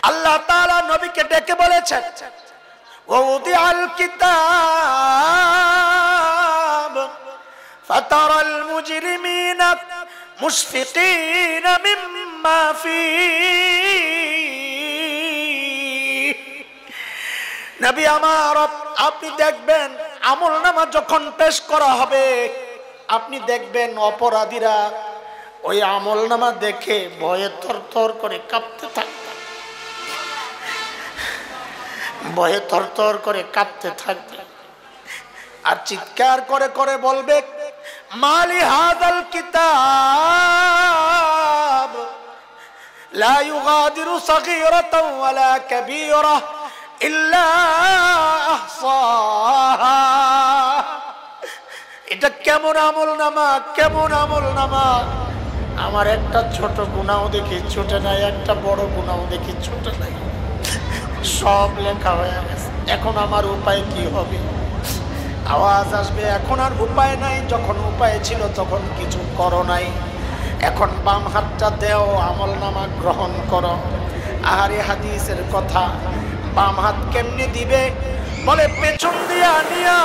আল্লাহ তাআলা নবীকে ডেকে বলেছেন ওয়াউদিআল কিতাব ফাতারাল মুজরিমিনা মুশফিকিনা মিম্মা ফীহি। নবী আমার, আপনি দেখবেন আমলনামা যখন পেশ করা হবে, আপনি দেখবেন অপরাধীরা ওই আমলনামা দেখে ভয়ে থরথর করে কাঁপতে থাকবে, ভয়ে থরথর করে কাঁপতে থাকবে আর চিৎকার করে করে বলবে মালি হাযাল কিতাব লা ইউগাদিরু সাগীরাতান ওয়ালা কাবীরা ইল্লা আহসাহা। এটা কেমন আমলনামা, কেমন আমলনামা! আমার একটা ছোট গুনাহ দেখি ছোট নাই, একটা বড় গুনাহ দেখি ছোট নাই, সব লেখা হয়ে গেছে। এখন আমার উপায় কি হবে? আওয়াজ আসবে এখন আর উপায় নাই। যখন উপায় ছিল তখন কিছু করো নাই, এখন বাম হাতটা দেও, আমলনামা গ্রহণ করো। আহারে হাদিসের কথা, বাম হাত কেমনে দিবে? বলে পেছন দিয়া নিয়া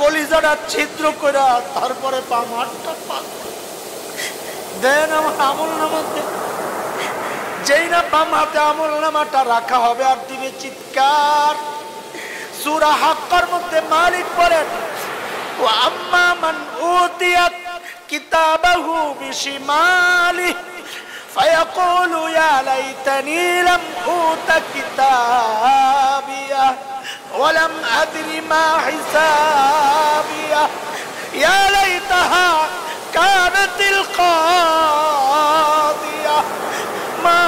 কলিজাটা ছিদ্র কইরা তারপরে বাম হাতটা পাক দেন আমার আমলনামাতে। যেই না বাম হাতে আমলনামাটা রাখা হবে আর দিবে চিৎকার। সূরা হাক্কার মধ্যে মালিক বলেন ওয়া আম্মা মান উতিয়া কিতাবাহু বিশিমালিহি ফায়াকুলু ইয়া লাইতানি লাম উতা কিতাবিয়া ওয়া লাম আদরি মা হিসাবিয়া ইয়া লাইতাহা কানাতিল কাদিয়া মা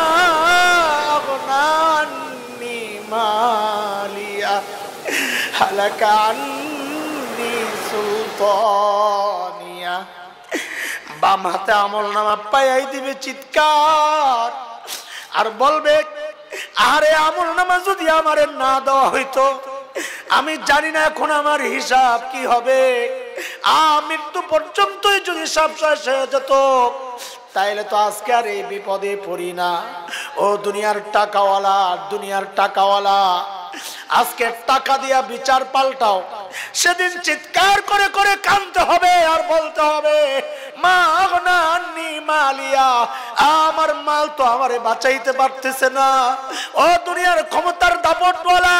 আগনা আন্নি মালিয়া হালাকা আন্নি সুলতানিয়া। বাম হাতে আমলনামা পাইয়াই দিবে চিৎকার আর বলবে আরে আমলনামা যদি আমারে না দেওয়া হইতো, আমি জানি না এখন আমার হিসাব কি হবে। মৃত্যু পর্যন্তই যদি সব শেষ হয়ে যেত তাইলে তো আজকে আর এই বিপদে পড়ি না। ও দুনিয়ার টাকাওয়ালা, দুনিয়ার টাকাওয়ালা, আজকে টাকা দিয়া বিচার পাল্টাও। সেদিন চিৎকার করে করে কাঁদতে হবে আর বলতে হবে মা আগনা আন্নি মালিয়া, আমার মাল তো আমারে বাঁচাইতে পারতেছে না। ও দুনিয়ার ক্ষমতার দাপটওয়ালা,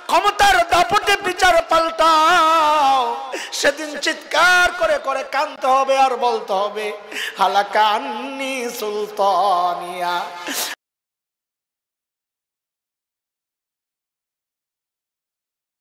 ক্ষমতার দাপটে বিচার পাল্টাও। সেদিন চিৎকার করে করে কাঁদতে হবে আর বলতে হবে হালাকা আন্নি সুলতানিয়া।